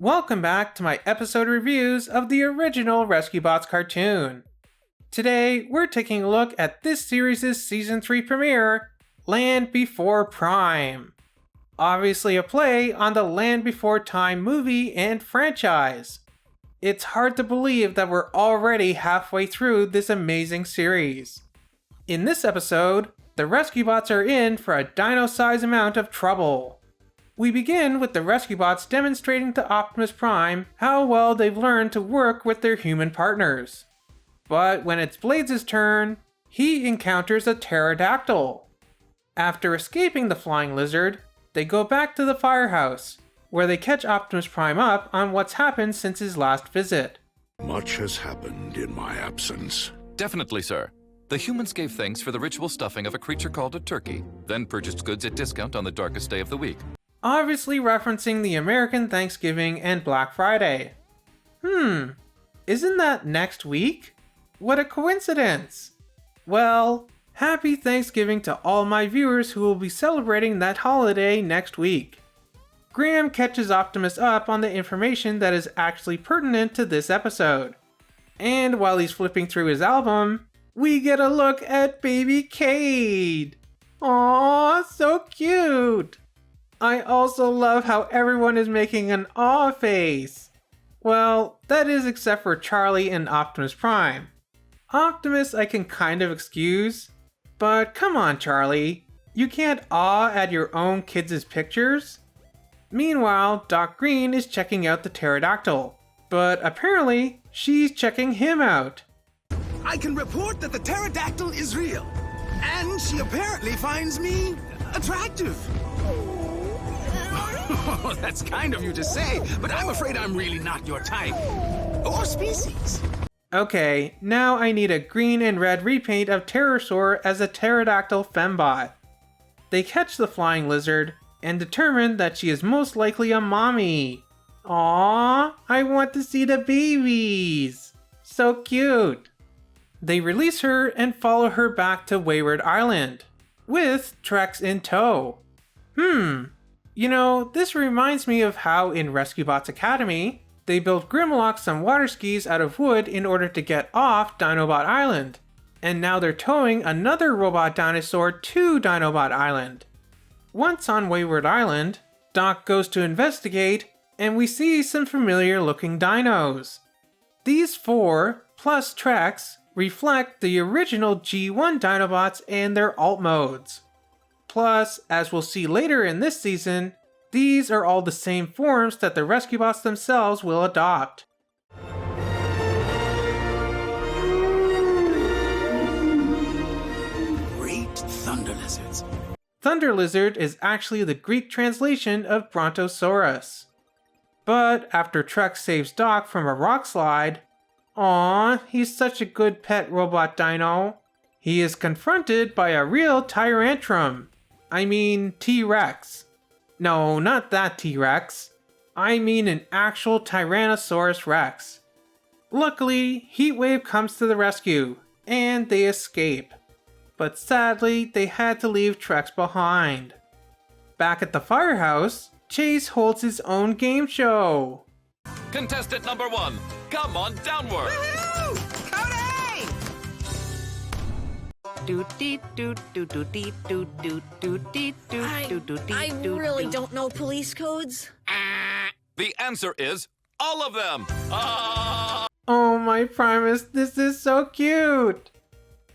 Welcome back to my episode reviews of the original Rescue Bots cartoon. Today, we're taking a look at this series' Season 3 premiere, Land Before Prime. Obviously a play on the Land Before Time movie and franchise. It's hard to believe that we're already halfway through this amazing series. In this episode, the Rescue Bots are in for a dino-sized amount of trouble. We begin with the Rescue Bots demonstrating to Optimus Prime how well they've learned to work with their human partners. But when it's Blades' turn, he encounters a pterodactyl. After escaping the flying lizard, they go back to the firehouse, where they catch Optimus Prime up on what's happened since his last visit. Much has happened in my absence. Definitely, sir. The humans gave thanks for the ritual stuffing of a creature called a turkey, then purchased goods at discount on the darkest day of the week. Obviously referencing the American Thanksgiving and Black Friday. Isn't that next week? What a coincidence! Well, happy Thanksgiving to all my viewers who will be celebrating that holiday next week. Graham catches Optimus up on the information that is actually pertinent to this episode. And while he's flipping through his album, we get a look at baby Cade. Aww, so cute! I also love how everyone is making an aw face. Well, that is except for Charlie and Optimus Prime. Optimus I can kind of excuse, but come on Charlie, you can't awe at your own kids' pictures? Meanwhile, Doc Green is checking out the pterodactyl, but apparently she's checking him out. I can report that the pterodactyl is real, and she apparently finds me attractive. That's kind of you to say, but I'm afraid I'm really not your type. Or species. Okay, now I need a green and red repaint of Pterosaur as a pterodactyl fembot. They catch the flying lizard and determine that she is most likely a mommy. Aww, I want to see the babies. So cute. They release her and follow her back to Wayward Island, with Trex in tow. You know, this reminds me of how in Rescue Bots Academy, they built Grimlock some water skis out of wood in order to get off Dinobot Island. And now they're towing another robot dinosaur to Dinobot Island. Once on Wayward Island, Doc goes to investigate, and we see some familiar looking dinos. These four, plus Trex, reflect the original G1 Dinobots and their alt modes. Plus, as we'll see later in this season, these are all the same forms that the Rescue Bots themselves will adopt. Great thunder lizards. Thunder Lizard is actually the Greek translation of Brontosaurus. But after Trex saves Doc from a rock slide, aww, he's such a good pet robot dino, he is confronted by a real Tyrantrum. I mean T-Rex. No, not that T-Rex. I mean an actual Tyrannosaurus Rex. Luckily, Heatwave comes to the rescue, and they escape. But sadly, they had to leave Trex behind. Back at the firehouse, Chase holds his own game show. Contestant number 1, come on downward! I really don't know police codes. The answer is all of them! Oh my Primus, this is so cute!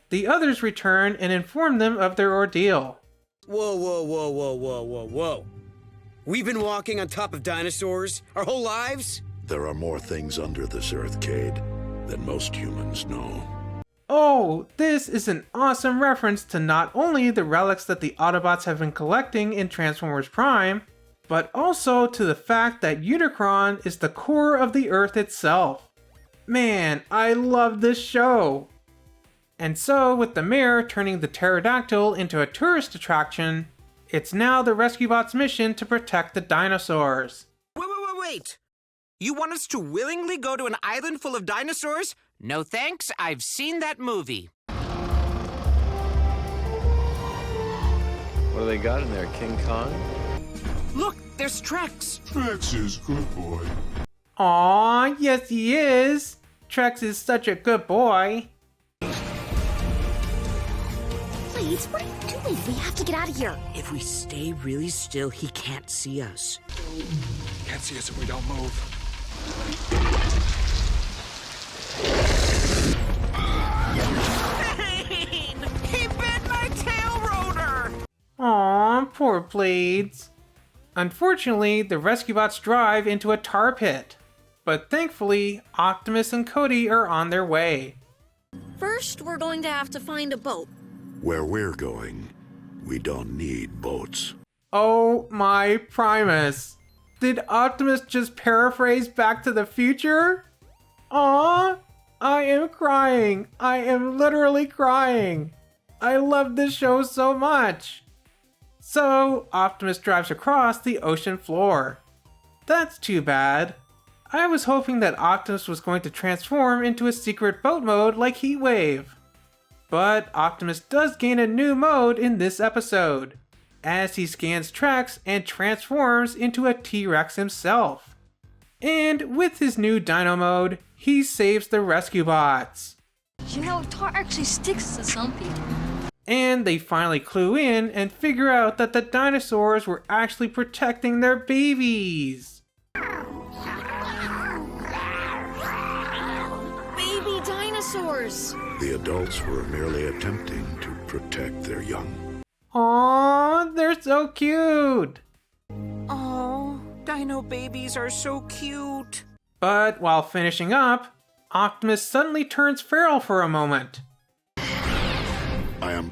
The others return and inform them of their ordeal. Whoa. We've been walking on top of dinosaurs our whole lives? There are more things under this earth, Cade, than most humans know. Oh, this is an awesome reference to not only the relics that the Autobots have been collecting in Transformers Prime, but also to the fact that Unicron is the core of the Earth itself. Man, I love this show! And so, with the mayor turning the pterodactyl into a tourist attraction, it's now the Rescue Bots' mission to protect the dinosaurs. Wait! You want us to willingly go to an island full of dinosaurs? No thanks, I've seen that movie. What do they got in there, King Kong? Look, there's Trex. Trex is good boy. Aw, yes he is. Trex is such a good boy. Please, what are you doing? We have to get out of here. If we stay really still, he can't see us. Can't see us if we don't move. He bit my tail rotor! Aw, poor Blades. Unfortunately, the rescue bots drive into a tar pit. But thankfully, Optimus and Cody are on their way. First, we're going to have to find a boat. Where we're going, we don't need boats. Oh my Primus. Did Optimus just paraphrase Back to the Future? Aw, I am crying. I am literally crying. I love this show so much. So, Optimus drives across the ocean floor. That's too bad. I was hoping that Optimus was going to transform into a secret boat mode like Heatwave. But Optimus does gain a new mode in this episode, as he scans Trex and transforms into a T-Rex himself. And with his new Dino Mode, he saves the rescue bots. You know, tar actually sticks to some people. And they finally clue in and figure out that the dinosaurs were actually protecting their babies. Baby dinosaurs. The adults were merely attempting to protect their young. Aww, they're so cute! Oh, dino babies are so cute. But while finishing up, Optimus suddenly turns feral for a moment. I am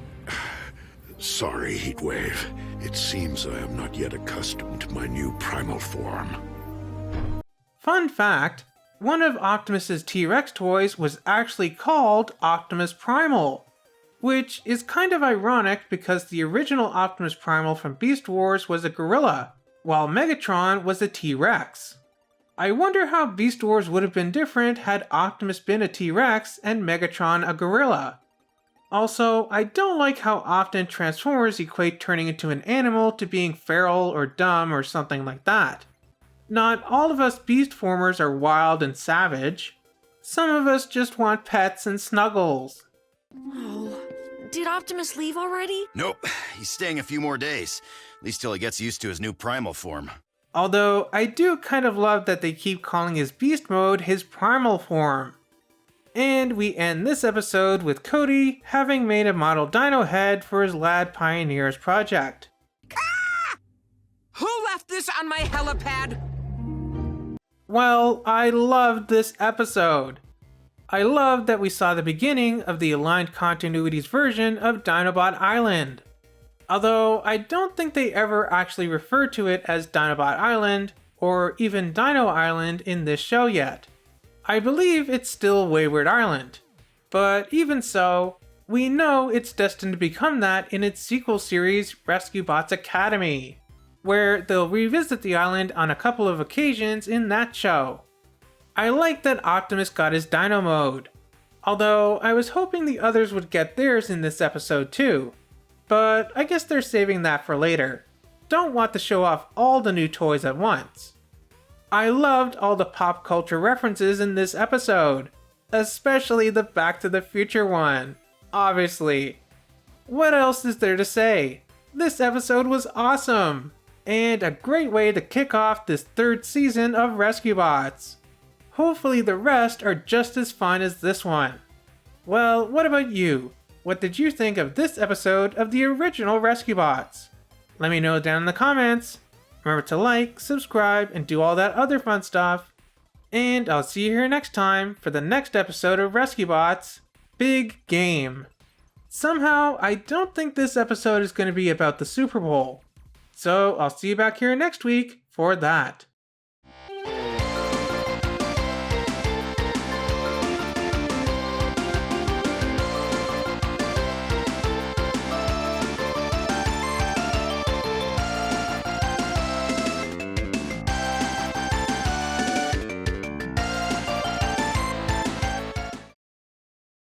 sorry, Heatwave. It seems I am not yet accustomed to my new primal form. Fun fact, one of Optimus's T-Rex toys was actually called Optimus Primal, which is kind of ironic because the original Optimus Primal from Beast Wars was a gorilla, while Megatron was a T-Rex. I wonder how Beast Wars would have been different had Optimus been a T-Rex and Megatron a gorilla. Also, I don't like how often Transformers equate turning into an animal to being feral or dumb or something like that. Not all of us Beastformers are wild and savage. Some of us just want pets and snuggles. Oh, did Optimus leave already? Nope, he's staying a few more days. At least till he gets used to his new primal form. Although, I do kind of love that they keep calling his beast mode his primal form. And we end this episode with Cody having made a model dino head for his Lad Pioneers project. Ah! Who left this on my helipad? Well, I loved this episode. I loved that we saw the beginning of the Aligned Continuities version of Dinobot Island. Although I don't think they ever actually referred to it as Dinobot Island or even Dino Island in this show yet. I believe it's still Wayward Island, but even so, we know it's destined to become that in its sequel series, Rescue Bots Academy, where they'll revisit the island on a couple of occasions in that show. I like that Optimus got his Dino Mode, although I was hoping the others would get theirs in this episode too, but I guess they're saving that for later. Don't want to show off all the new toys at once. I loved all the pop culture references in this episode, especially the Back to the Future one, obviously. What else is there to say? This episode was awesome, and a great way to kick off this third season of Rescue Bots. Hopefully the rest are just as fun as this one. Well, what about you? What did you think of this episode of the original Rescue Bots? Let me know down in the comments. Remember to like, subscribe, and do all that other fun stuff. And I'll see you here next time for the next episode of Rescue Bots, Big Game. Somehow, I don't think this episode is going to be about the Super Bowl. So I'll see you back here next week for that.